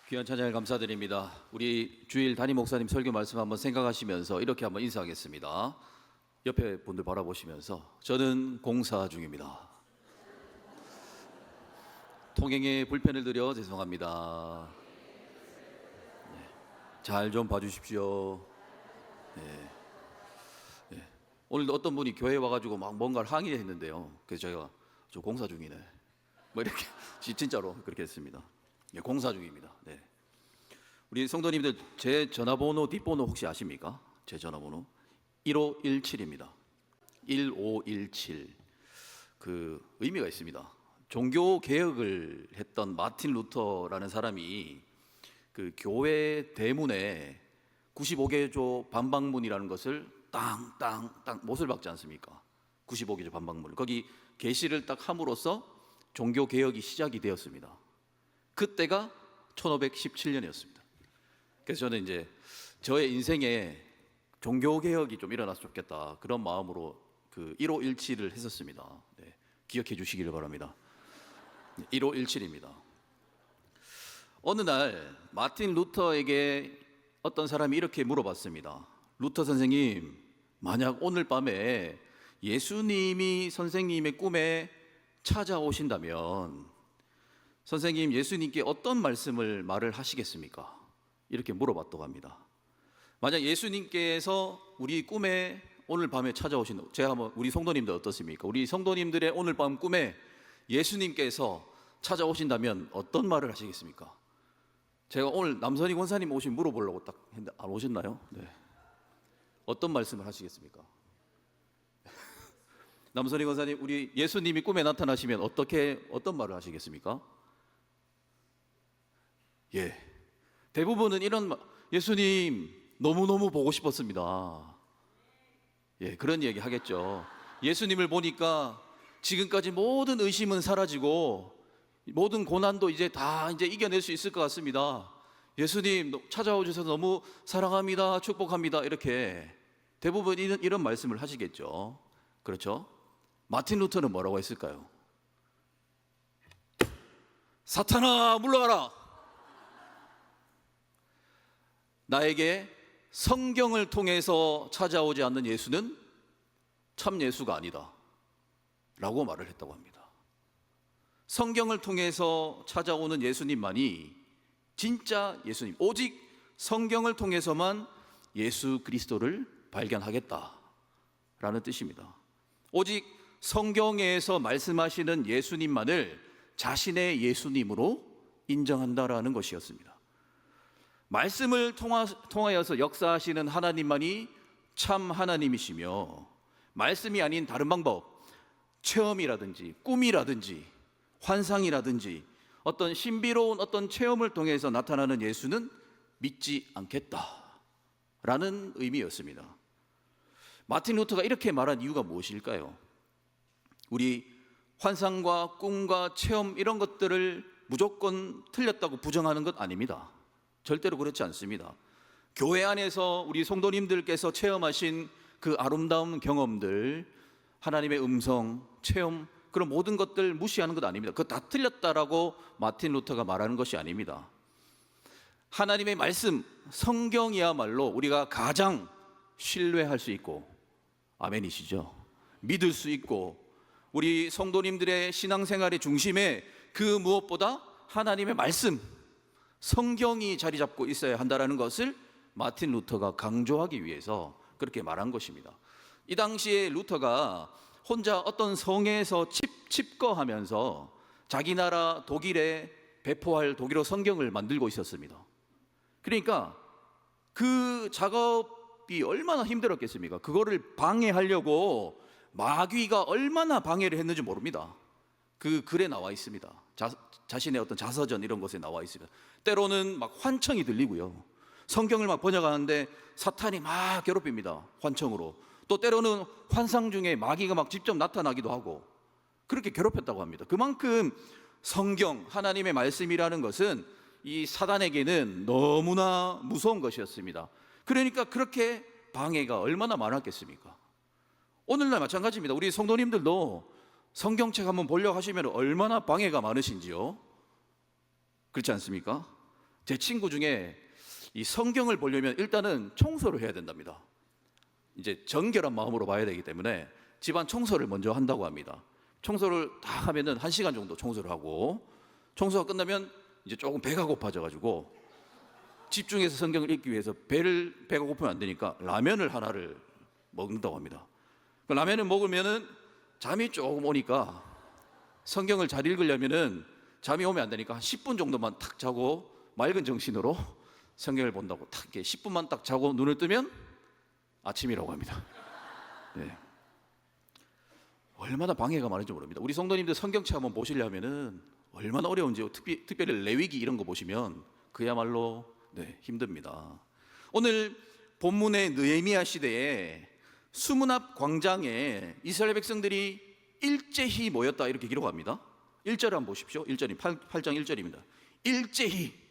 귀한 찬양을 감사드립니다. 우리 주일 담임 목사님 설교 말씀 한번 생각하시면서 이렇게 한번 인사하겠습니다. 옆에 분들 바라보시면서 저는 공사 중입니다. 통행에 불편을 드려 죄송합니다. 잘 좀 봐주십시오. 오늘도 어떤 분이 교회에 와가지고 막 뭔가를 항의했는데요. 그래서 제가 저 공사 중이네. 뭐 이렇게 진짜로 그렇게 했습니다. 공사 중입니다. 네. 우리 성도님들 제 전화번호 뒷번호 혹시 아십니까? 제 전화번호 1517입니다. 1517. 그 의미가 있습니다. 종교 개혁을 했던 마틴 루터라는 사람이 그 교회 대문에 95개조 반박문이라는 것을 땅 못을 박지 않습니까? 95개조 반박문. 거기 계시를 딱 함으로써 종교 개혁이 시작이 되었습니다. 그때가 1517년이었습니다. 그래서 저는 이제 저의 인생에 종교 개혁이 좀 일어났으면 좋겠다 그런 마음으로 그 1517을 했었습니다. 네, 기억해 주시기를 바랍니다. 1517입니다. 어느 날 마틴 루터에게 어떤 사람이 이렇게 물어봤습니다. 루터 선생님, 만약 오늘 밤에 예수님이 선생님의 꿈에 찾아오신다면 선생님 예수님께 어떤 말을 하시겠습니까? 이렇게 물어봤다고 합니다. 만약 예수님께서 우리 꿈에 오늘 밤에 찾아오신, 제가 한번 우리 성도님들 어떻습니까? 우리 성도님들의 오늘 밤 꿈에 예수님께서 찾아오신다면 어떤 말을 하시겠습니까? 제가 오늘 남선희 권사님 오신 물어보려고 딱 했는데 안 오셨나요? 네. 어떤 말씀을 하시겠습니까? 남선희 권사님, 우리 예수님이 꿈에 나타나시면 어떤 말을 하시겠습니까? 대부분은 이런 예수님 너무너무 보고 싶었습니다. 그런 얘기 하겠죠. 예수님을 보니까 지금까지 모든 의심은 사라지고 모든 고난도 이제 이겨낼 수 있을 것 같습니다. 예수님 찾아와 주셔서 너무 사랑합니다. 축복합니다. 이렇게 대부분 이런 말씀을 하시겠죠. 그렇죠? 마틴 루터는 뭐라고 했을까요? 사탄아 물러가라. 나에게 성경을 통해서 찾아오지 않는 예수는 참 예수가 아니다 라고 말을 했다고 합니다. 성경을 통해서 찾아오는 예수님만이 진짜 예수님, 오직 성경을 통해서만 예수 그리스도를 발견하겠다라는 뜻입니다. 오직 성경에서 말씀하시는 예수님만을 자신의 예수님으로 인정한다라는 것이었습니다. 말씀을 통하여서 역사하시는 하나님만이 참 하나님이시며 말씀이 아닌 다른 방법, 체험이라든지 꿈이라든지 환상이라든지 어떤 신비로운 어떤 체험을 통해서 나타나는 예수는 믿지 않겠다라는 의미였습니다. 마틴 루터가 이렇게 말한 이유가 무엇일까요? 우리 환상과 꿈과 체험 이런 것들을 무조건 틀렸다고 부정하는 것 아닙니다. 절대로 그렇지 않습니다. 교회 안에서 우리 성도님들께서 체험하신 그 아름다운 경험들, 하나님의 음성, 체험, 그런 모든 것들 무시하는 것 아닙니다. 그거 다 틀렸다라고 마틴 루터가 말하는 것이 아닙니다. 하나님의 말씀, 성경이야말로 우리가 가장 신뢰할 수 있고, 아멘이시죠? 믿을 수 있고, 우리 성도님들의 신앙생활의 중심에 그 무엇보다 하나님의 말씀, 성경이 자리 잡고 있어야 한다는 것을 마틴 루터가 강조하기 위해서 그렇게 말한 것입니다. 이 당시에 루터가 혼자 어떤 성에서 칩거하면서 자기 나라 독일에 배포할 독일어 성경을 만들고 있었습니다. 그러니까 그 작업이 얼마나 힘들었겠습니까? 그거를 방해하려고 마귀가 얼마나 방해를 했는지 모릅니다. 그 글에 나와 있습니다. 자신의 어떤 자서전 이런 것에 나와 있습니다. 때로는 막 환청이 들리고요. 성경을 막 번역하는데 사탄이 막 괴롭힙니다. 환청으로. 또 때로는 환상 중에 마귀가 막 직접 나타나기도 하고 그렇게 괴롭혔다고 합니다. 그만큼 성경, 하나님의 말씀이라는 것은 이 사단에게는 너무나 무서운 것이었습니다. 그러니까 그렇게 방해가 얼마나 많았겠습니까? 오늘날 마찬가지입니다. 우리 성도님들도 성경책 한번 보려고 하시면 얼마나 방해가 많으신지요? 그렇지 않습니까? 제 친구 중에 이 성경을 보려면 일단은 청소를 해야 된답니다. 이제 정결한 마음으로 봐야 되기 때문에 집안 청소를 먼저 한다고 합니다. 청소를 다 하면은 1시간 정도 청소를 하고, 청소가 끝나면 이제 조금 배가 고파져가지고 집중해서 성경을 읽기 위해서 배가 고프면 안 되니까 라면을 하나를 먹는다고 합니다. 그 라면을 먹으면은 잠이 조금 오니까, 성경을 잘 읽으려면은 잠이 오면 안 되니까 한 10분 정도만 탁 자고 맑은 정신으로 성경을 본다고 탁 이렇게 10분만 딱 자고 눈을 뜨면 아침이라고 합니다. 네. 얼마나 방해가 많은지 모릅니다. 우리 성도님들 성경책 한번 보시려면은 얼마나 어려운지, 특별히 레위기 이런 거 보시면 그야말로 힘듭니다. 오늘 본문의 느헤미야 시대에 수문 앞 광장에 이스라엘 백성들이 일제히 모였다 이렇게 기록합니다. 1절 한번 보십시오. 1절이 8장 1절입니다. 일제히.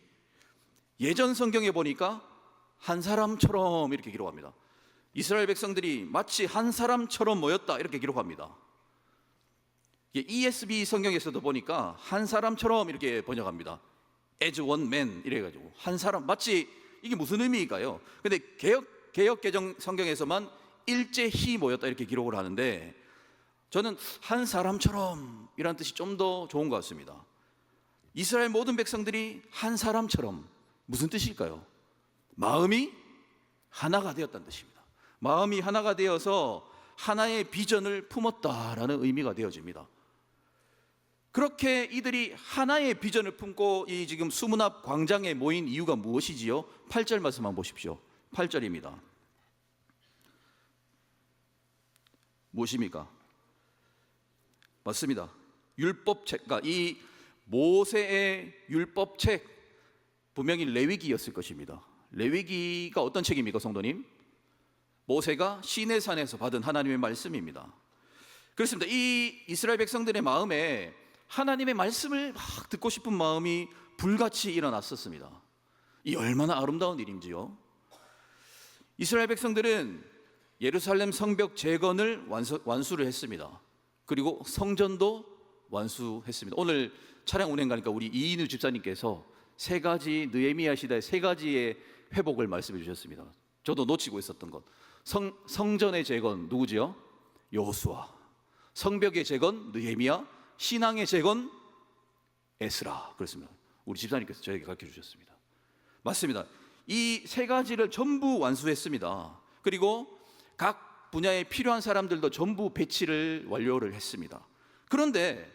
예전 성경에 보니까 한 사람처럼 이렇게 기록합니다. 이스라엘 백성들이 마치 한 사람처럼 모였다 이렇게 기록합니다. ESV 성경에서도 보니까 한 사람처럼 이렇게 번역합니다. As one man 이래가지고 한 사람, 마치 이게 무슨 의미일까요? 근데 개역 개정 성경에서만 일제히 모였다 이렇게 기록을 하는데, 저는 한 사람처럼 이란 뜻이 좀 더 좋은 것 같습니다. 이스라엘 모든 백성들이 한 사람처럼, 무슨 뜻일까요? 마음이 하나가 되었다는 뜻입니다. 마음이 하나가 되어서 하나의 비전을 품었다라는 의미가 되어집니다. 그렇게 이들이 하나의 비전을 품고 이 지금 수문 앞 광장에 모인 이유가 무엇이지요? 8절 말씀 한번 보십시오. 8절입니다. 무엇입니까? 맞습니다. 율법책, 그러니까 이 모세의 율법책, 분명히 레위기였을 것입니다. 레위기가 어떤 책입니까, 성도님? 모세가 시내산에서 받은 하나님의 말씀입니다. 그렇습니다. 이 이스라엘 백성들의 마음에 하나님의 말씀을 막 듣고 싶은 마음이 불같이 일어났었습니다. 이 얼마나 아름다운 일인지요. 이스라엘 백성들은 예루살렘 성벽 재건을 완수를 했습니다. 그리고 성전도 완수했습니다. 오늘 차량 운행 가니까 우리 이인우 집사님께서 세 가지, 느헤미야 시대의 세 가지의 회복을 말씀해 주셨습니다. 저도 놓치고 있었던 것. 성전의 재건 누구지요? 여호수아. 성벽의 재건 느헤미야. 신앙의 재건 에스라. 그렇습니다. 우리 집사님께서 저에게 가르쳐 주셨습니다. 맞습니다. 이 세 가지를 전부 완수했습니다. 그리고 각 분야에 필요한 사람들도 전부 배치를 완료를 했습니다. 그런데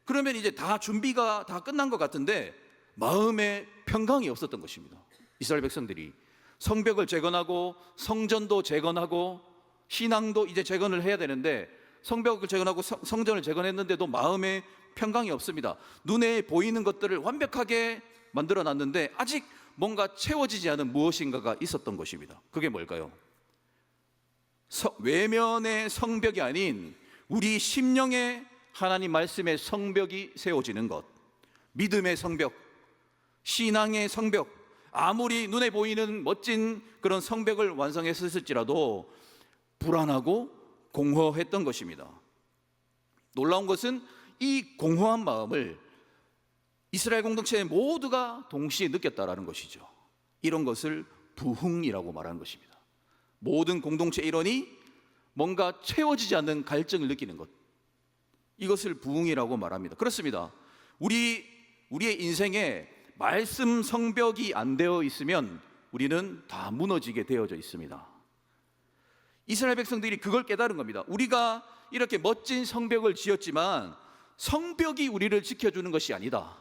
그러면 이제 다 준비가 다 끝난 것 같은데 마음에 평강이 없었던 것입니다. 이스라엘 백성들이 성벽을 재건하고 성전도 재건하고 신앙도 이제 재건을 해야 되는데, 성벽을 재건하고 성전을 재건했는데도 마음에 평강이 없습니다. 눈에 보이는 것들을 완벽하게 만들어 놨는데 아직 뭔가 채워지지 않은 무엇인가가 있었던 것입니다. 그게 뭘까요? 외면의 성벽이 아닌 우리 심령의 하나님 말씀의 성벽이 세워지는 것, 믿음의 성벽, 신앙의 성벽. 아무리 눈에 보이는 멋진 그런 성벽을 완성했을지라도 불안하고 공허했던 것입니다. 놀라운 것은 이 공허한 마음을 이스라엘 공동체 모두가 동시에 느꼈다라는 것이죠. 이런 것을 부흥이라고 말하는 것입니다. 모든 공동체 일원이 뭔가 채워지지 않는 갈증을 느끼는 것, 이것을 부흥이라고 말합니다. 그렇습니다. 우리의 인생에 말씀 성벽이 안 되어 있으면 우리는 다 무너지게 되어져 있습니다. 이스라엘 백성들이 그걸 깨달은 겁니다. 우리가 이렇게 멋진 성벽을 지었지만 성벽이 우리를 지켜주는 것이 아니다.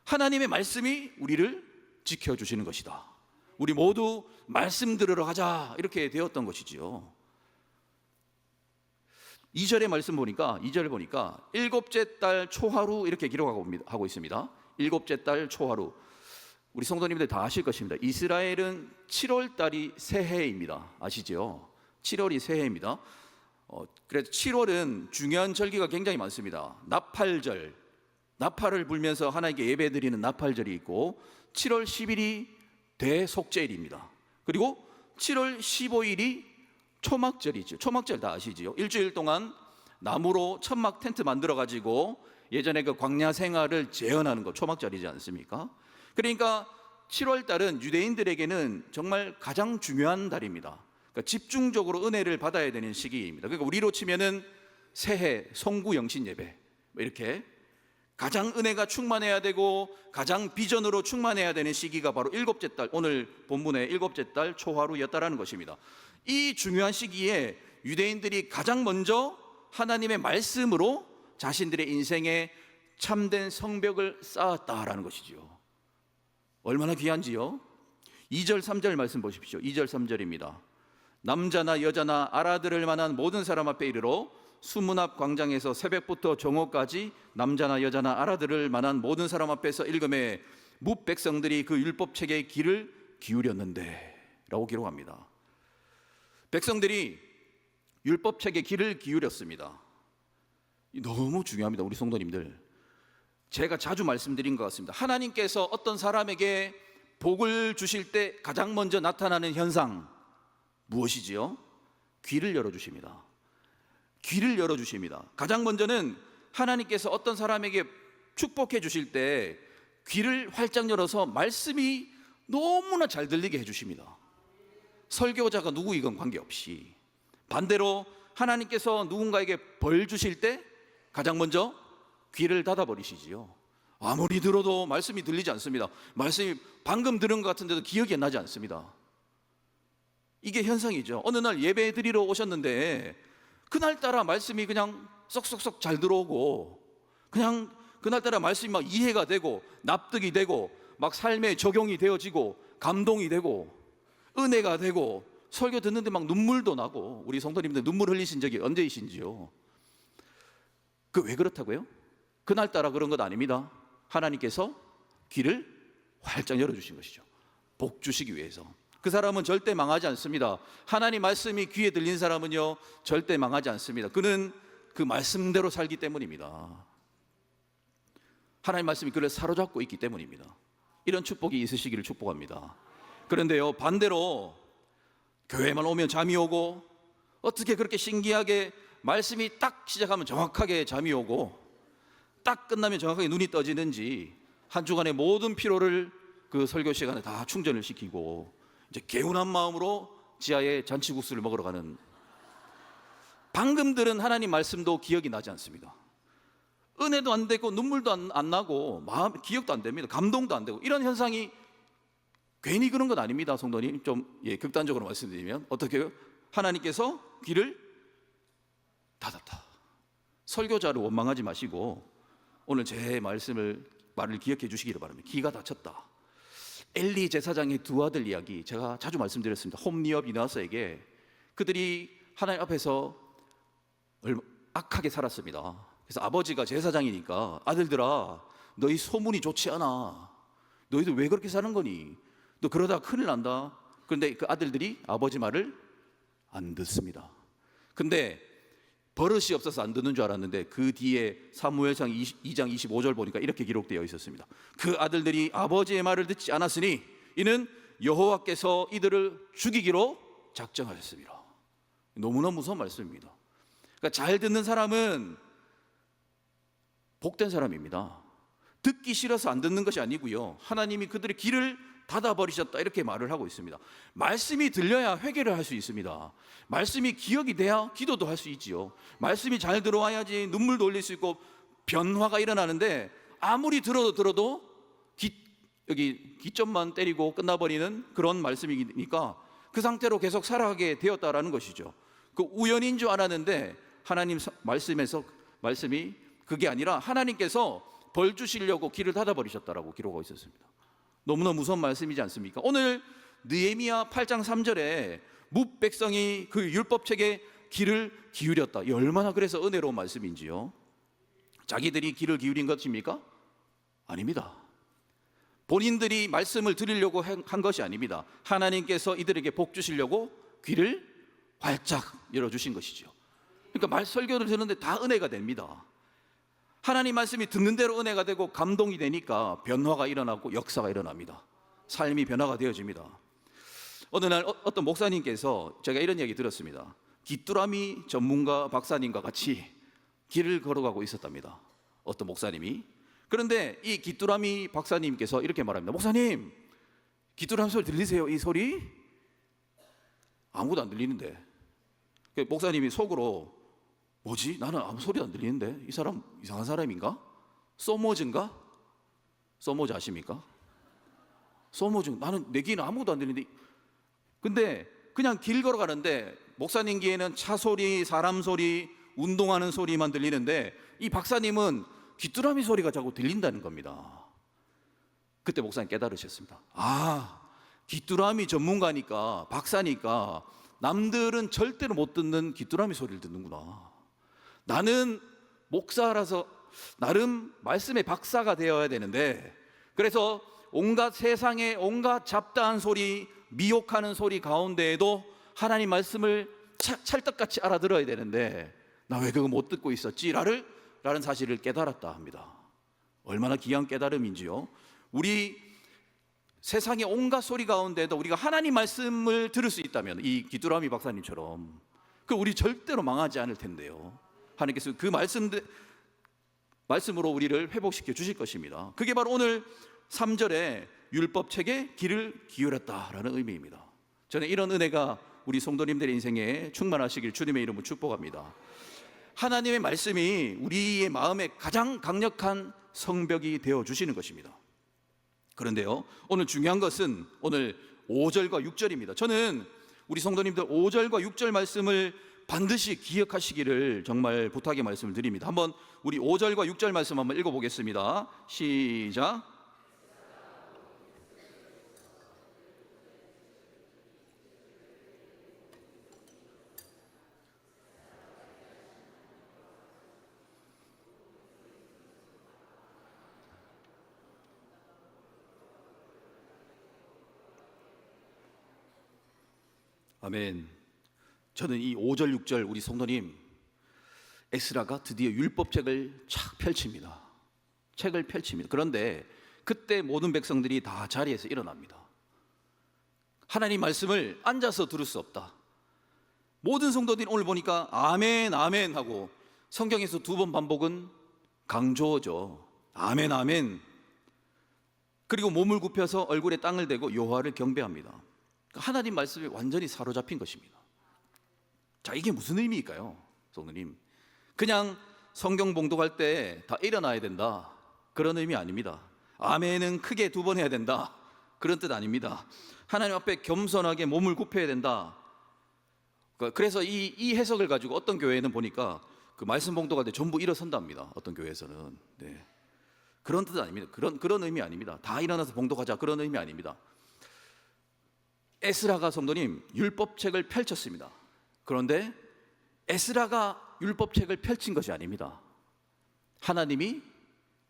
하나님의 말씀이 우리를 지켜주시는 것이다. 우리 모두 말씀 들으러 가자, 이렇게 되었던 것이지요. 2절의 말씀 보니까, 2절을 보니까 일곱째 달 초하루 이렇게 기록하고 있습니다. 일곱째 달 초하루. 우리 성도님들 다 아실 것입니다. 이스라엘은 7월 달이 새해입니다. 아시죠? 7월이 새해입니다. 그래서 7월은 중요한 절기가 굉장히 많습니다. 나팔절, 나팔을 불면서 하나님께 예배드리는 나팔절이 있고, 7월 10일이 대속죄일입니다. 그리고 7월 15일이 초막절이죠. 초막절 다 아시지요? 일주일 동안 나무로 천막 텐트 만들어 가지고 예전에 그 광야 생활을 재현하는 거 초막절이지 않습니까? 그러니까 7월 달은 유대인들에게는 정말 가장 중요한 달입니다. 그러니까 집중적으로 은혜를 받아야 되는 시기입니다. 그러니까 우리로 치면은 새해, 송구 영신 예배 이렇게 가장 은혜가 충만해야 되고 가장 비전으로 충만해야 되는 시기가 바로 일곱째 달, 오늘 본문의 일곱째 달 초하루였다라는 것입니다. 이 중요한 시기에 유대인들이 가장 먼저 하나님의 말씀으로 자신들의 인생에 참된 성벽을 쌓았다라는 것이죠. 얼마나 귀한지요. 2절 3절 말씀 보십시오. 2절 3절입니다. 남자나 여자나 알아들을 만한 모든 사람 앞에 이르러 수문 앞 광장에서 새벽부터 정오까지 남자나 여자나 알아들을 만한 모든 사람 앞에서 읽음에 뭇 백성들이 그 율법책에 귀를 기울였는데 라고 기록합니다. 백성들이 율법책에 귀를 기울였습니다. 너무 중요합니다. 우리 성도님들, 제가 자주 말씀드린 것 같습니다. 하나님께서 어떤 사람에게 복을 주실 때 가장 먼저 나타나는 현상 무엇이지요? 귀를 열어주십니다. 귀를 열어주십니다. 가장 먼저는 하나님께서 어떤 사람에게 축복해 주실 때 귀를 활짝 열어서 말씀이 너무나 잘 들리게 해주십니다. 설교자가 누구이건 관계없이. 반대로 하나님께서 누군가에게 벌 주실 때 가장 먼저 귀를 닫아버리시지요. 아무리 들어도 말씀이 들리지 않습니다. 말씀이 방금 들은 것 같은데도 기억이 나지 않습니다. 이게 현상이죠. 어느 날 예배 드리러 오셨는데 그날따라 말씀이 그냥 쏙쏙쏙 잘 들어오고 그냥 그날따라 말씀이 막 이해가 되고 납득이 되고 막 삶에 적용이 되어지고 감동이 되고 은혜가 되고 설교 듣는데 막 눈물도 나고. 우리 성도님들 눈물 흘리신 적이 언제이신지요? 그 왜 그렇다고요? 그날따라 그런 것 아닙니다. 하나님께서 귀를 활짝 열어주신 것이죠. 복 주시기 위해서. 그 사람은 절대 망하지 않습니다. 하나님 말씀이 귀에 들린 사람은요 절대 망하지 않습니다. 그는 그 말씀대로 살기 때문입니다. 하나님 말씀이 그를 사로잡고 있기 때문입니다. 이런 축복이 있으시기를 축복합니다. 그런데요, 반대로 교회만 오면 잠이 오고 어떻게 그렇게 신기하게 말씀이 딱 시작하면 정확하게 잠이 오고 딱 끝나면 정확하게 눈이 떠지는지 한 주간의 모든 피로를 그 설교 시간에 다 충전을 시키고 이제 개운한 마음으로 지하에 잔치국수를 먹으러 가는, 방금 들은 하나님 말씀도 기억이 나지 않습니다. 은혜도 안 되고 눈물도 안 나고 마음 기억도 안 됩니다. 감동도 안 되고. 이런 현상이 괜히 그런 건 아닙니다. 성도님, 좀 극단적으로 말씀드리면 어떻게요? 하나님께서 귀를 닫았다. 설교자를 원망하지 마시고 오늘 제 말을 기억해 주시기를 바랍니다. 귀가 닫혔다. 엘리 제사장의 두 아들 이야기 제가 자주 말씀드렸습니다. 홈리와 비나스에게 그들이 하나님 앞에서 악하게 살았습니다. 그래서 아버지가 제사장이니까 아들들아 너희 소문이 좋지 않아. 너희들 왜 그렇게 사는 거니? 너 그러다 큰일 난다. 그런데 그 아들들이 아버지 말을 안 듣습니다. 근데 버릇이 없어서 안 듣는 줄 알았는데 그 뒤에 사무엘상 2장 25절 보니까 이렇게 기록되어 있었습니다. 그 아들들이 아버지의 말을 듣지 않았으니 이는 여호와께서 이들을 죽이기로 작정하셨습니다. 너무나 무서운 말씀입니다. 그러니까 잘 듣는 사람은 복된 사람입니다. 듣기 싫어서 안 듣는 것이 아니고요, 하나님이 그들의 귀를 닫아버리셨다 이렇게 말을 하고 있습니다. 말씀이 들려야 회개를 할 수 있습니다. 말씀이 기억이 돼야 기도도 할 수 있지요. 말씀이 잘 들어와야지 눈물도 흘릴 수 있고 변화가 일어나는데 아무리 들어도 여기 기점만 때리고 끝나버리는 그런 말씀이니까 그 상태로 계속 살아가게 되었다라는 것이죠. 그 우연인 줄 알았는데 하나님 말씀이 그게 아니라 하나님께서 벌 주시려고 귀를 닫아버리셨다라고 기록하고 있었습니다. 너무나 무서운 말씀이지 않습니까? 오늘 느헤미야 8장 3절에 뭇 백성이 그 율법책에 귀를 기울였다. 이 얼마나 그래서 은혜로운 말씀인지요. 자기들이 귀를 기울인 것입니까? 아닙니다. 본인들이 말씀을 들으려고 한 것이 아닙니다. 하나님께서 이들에게 복 주시려고 귀를 활짝 열어주신 것이죠. 그러니까 설교를 듣는데 다 은혜가 됩니다. 하나님 말씀이 듣는 대로 은혜가 되고 감동이 되니까 변화가 일어나고 역사가 일어납니다. 삶이 변화가 되어집니다. 어느 날 어떤 목사님께서 제가 이런 얘기 들었습니다. 귀뚜라미 전문가 박사님과 같이 길을 걸어가고 있었답니다. 어떤 목사님이. 그런데 이 귀뚜라미 박사님께서 이렇게 말합니다. 목사님, 귀뚜라미 소리 들리세요? 이 소리? 아무것도 안 들리는데. 목사님이 속으로 뭐지? 나는 아무 소리도 안 들리는데 이 사람 이상한 사람인가? 소모즈인가? 소모즈 아십니까? 소모즈. 나는 내 귀에는 아무것도 안 들리는데. 근데 그냥 길 걸어가는데 목사님 귀에는 차 소리, 사람 소리, 운동하는 소리만 들리는데 이 박사님은 귀뚜라미 소리가 자꾸 들린다는 겁니다. 그때 목사님 깨달으셨습니다. 아, 귀뚜라미 전문가니까, 박사니까 남들은 절대로 못 듣는 귀뚜라미 소리를 듣는구나. 나는 목사라서 나름 말씀의 박사가 되어야 되는데, 그래서 온갖 세상의 온갖 잡다한 소리, 미혹하는 소리 가운데에도 하나님 말씀을 찰떡같이 알아들어야 되는데 나 왜 그거 못 듣고 있었지? 라는 사실을 깨달았다 합니다. 얼마나 귀한 깨달음인지요. 우리 세상의 온갖 소리 가운데도 우리가 하나님 말씀을 들을 수 있다면 이 귀뚜라미 박사님처럼 그 우리 절대로 망하지 않을 텐데요. 하나님께서 그 말씀으로 우리를 회복시켜 주실 것입니다. 그게 바로 오늘 3절에 율법책에 귀를 기울였다라는 의미입니다. 저는 이런 은혜가 우리 성도님들의 인생에 충만하시길 주님의 이름으로 축복합니다. 하나님의 말씀이 우리의 마음에 가장 강력한 성벽이 되어 주시는 것입니다. 그런데요, 오늘 중요한 것은 오늘 5절과 6절입니다. 저는 우리 성도님들 5절과 6절 말씀을 반드시 기억하시기를 정말 부탁의 말씀을 드립니다. 한번 우리 5절과 6절 말씀 한번 읽어보겠습니다. 시작. 아멘. 저는 이 5절 6절 우리 성도님, 에스라가 드디어 율법책을 착 펼칩니다. 책을 펼칩니다. 그런데 그때 모든 백성들이 다 자리에서 일어납니다. 하나님 말씀을 앉아서 들을 수 없다. 모든 성도들이 오늘 보니까 아멘 아멘 하고 성경에서 2번 반복은 강조어죠. 아멘 아멘. 그리고 몸을 굽혀서 얼굴에 땅을 대고 여호와를 경배합니다. 하나님 말씀에 완전히 사로잡힌 것입니다. 자, 이게 무슨 의미일까요, 성도님? 그냥 성경 봉독할 때 다 일어나야 된다, 그런 의미 아닙니다. 아멘은 크게 2번 해야 된다, 그런 뜻 아닙니다. 하나님 앞에 겸손하게 몸을 굽혀야 된다. 그래서 이 해석을 가지고 어떤 교회는 보니까 그 말씀 봉독할 때 전부 일어선답니다. 어떤 교회에서는. 네. 그런 뜻 아닙니다. 그런 의미 아닙니다. 다 일어나서 봉독하자, 그런 의미 아닙니다. 에스라가 성도님 율법책을 펼쳤습니다. 그런데 에스라가 율법책을 펼친 것이 아닙니다. 하나님이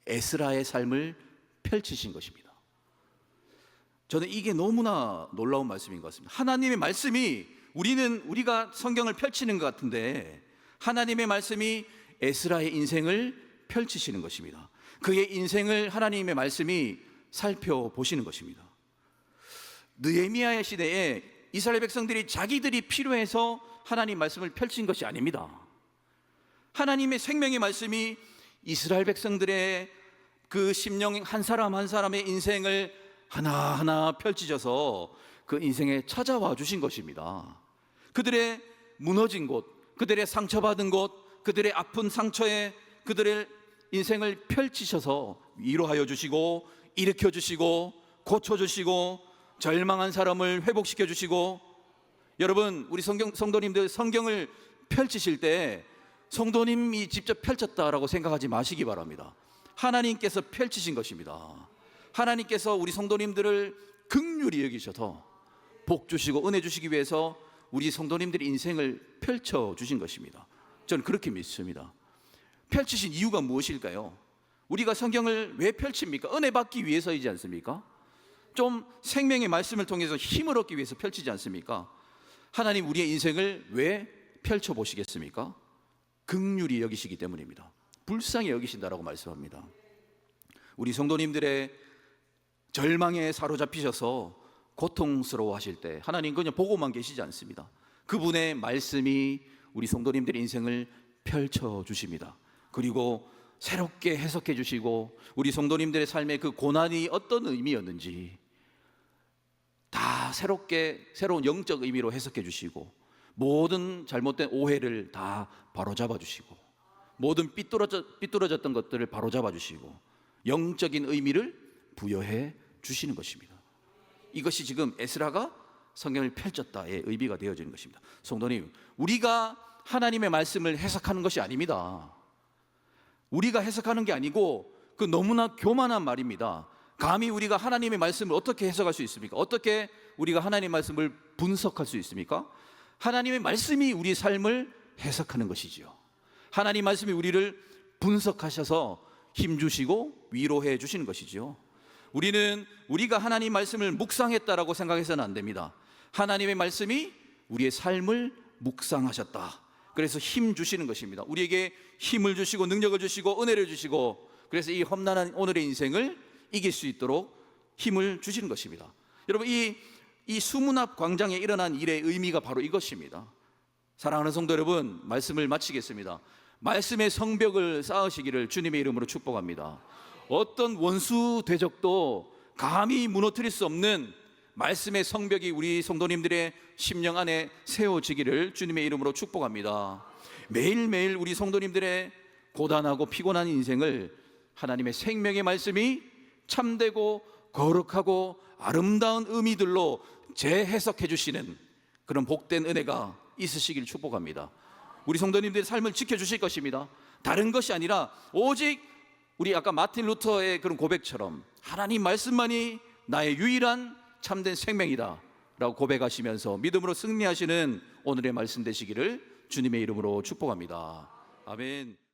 에스라의 삶을 펼치신 것입니다. 저는 이게 너무나 놀라운 말씀인 것 같습니다. 하나님의 말씀이 우리가 성경을 펼치는 것 같은데 하나님의 말씀이 에스라의 인생을 펼치시는 것입니다. 그의 인생을 하나님의 말씀이 살펴보시는 것입니다. 느헤미야의 시대에 이스라엘 백성들이 자기들이 필요해서 하나님 말씀을 펼친 것이 아닙니다. 하나님의 생명의 말씀이 이스라엘 백성들의 그 심령 한 사람 한 사람의 인생을 하나하나 펼치셔서 그 인생에 찾아와 주신 것입니다. 그들의 무너진 곳, 그들의 상처받은 곳, 그들의 아픈 상처에 그들의 인생을 펼치셔서 위로하여 주시고 일으켜 주시고 고쳐 주시고 절망한 사람을 회복시켜 주시고, 여러분 우리 성도님들 성경을 펼치실 때 성도님이 직접 펼쳤다라고 생각하지 마시기 바랍니다. 하나님께서 펼치신 것입니다. 하나님께서 우리 성도님들을 긍휼히 여기셔서 복 주시고 은혜 주시기 위해서 우리 성도님들의 인생을 펼쳐 주신 것입니다. 저는 그렇게 믿습니다. 펼치신 이유가 무엇일까요? 우리가 성경을 왜 펼칩니까? 은혜 받기 위해서이지 않습니까? 좀 생명의 말씀을 통해서 힘을 얻기 위해서 펼치지 않습니까? 하나님 우리의 인생을 왜 펼쳐보시겠습니까? 긍휼히 여기시기 때문입니다. 불쌍히 여기신다라고 말씀합니다. 우리 성도님들의 절망에 사로잡히셔서 고통스러워 하실 때 하나님 그냥 보고만 계시지 않습니다. 그분의 말씀이 우리 성도님들의 인생을 펼쳐주십니다. 그리고 새롭게 해석해 주시고 우리 성도님들의 삶의 그 고난이 어떤 의미였는지 다 새로운 영적 의미로 해석해 주시고 모든 잘못된 오해를 다 바로잡아 주시고 모든 삐뚤어졌던 것들을 바로잡아 주시고 영적인 의미를 부여해 주시는 것입니다. 이것이 지금 에스라가 성경을 펼쳤다의 의미가 되어지는 것입니다. 성도님, 우리가 하나님의 말씀을 해석하는 것이 아닙니다. 우리가 해석하는 게 아니고 그 너무나 교만한 말입니다. 감히 우리가 하나님의 말씀을 어떻게 해석할 수 있습니까? 어떻게 우리가 하나님의 말씀을 분석할 수 있습니까? 하나님의 말씀이 우리 삶을 해석하는 것이지요. 하나님 말씀이 우리를 분석하셔서 힘주시고 위로해 주시는 것이지요. 우리는 우리가 하나님 말씀을 묵상했다라고 생각해서는 안 됩니다. 하나님의 말씀이 우리의 삶을 묵상하셨다. 그래서 힘 주시는 것입니다. 우리에게 힘을 주시고 능력을 주시고 은혜를 주시고 그래서 이 험난한 오늘의 인생을 이길 수 있도록 힘을 주시는 것입니다. 여러분, 이 수문 앞 광장에 일어난 일의 의미가 바로 이것입니다. 사랑하는 성도 여러분, 말씀을 마치겠습니다. 말씀의 성벽을 쌓으시기를 주님의 이름으로 축복합니다. 어떤 원수 대적도 감히 무너뜨릴 수 없는 말씀의 성벽이 우리 성도님들의 심령 안에 세워지기를 주님의 이름으로 축복합니다. 매일매일 우리 성도님들의 고단하고 피곤한 인생을 하나님의 생명의 말씀이 참되고 거룩하고 아름다운 의미들로 재해석해 주시는 그런 복된 은혜가 있으시길 축복합니다. 우리 성도님들의 삶을 지켜주실 것입니다. 다른 것이 아니라 오직 우리 아까 마틴 루터의 그런 고백처럼 하나님 말씀만이 나의 유일한 참된 생명이다 라고 고백하시면서 믿음으로 승리하시는 오늘의 말씀 되시기를 주님의 이름으로 축복합니다. 아멘.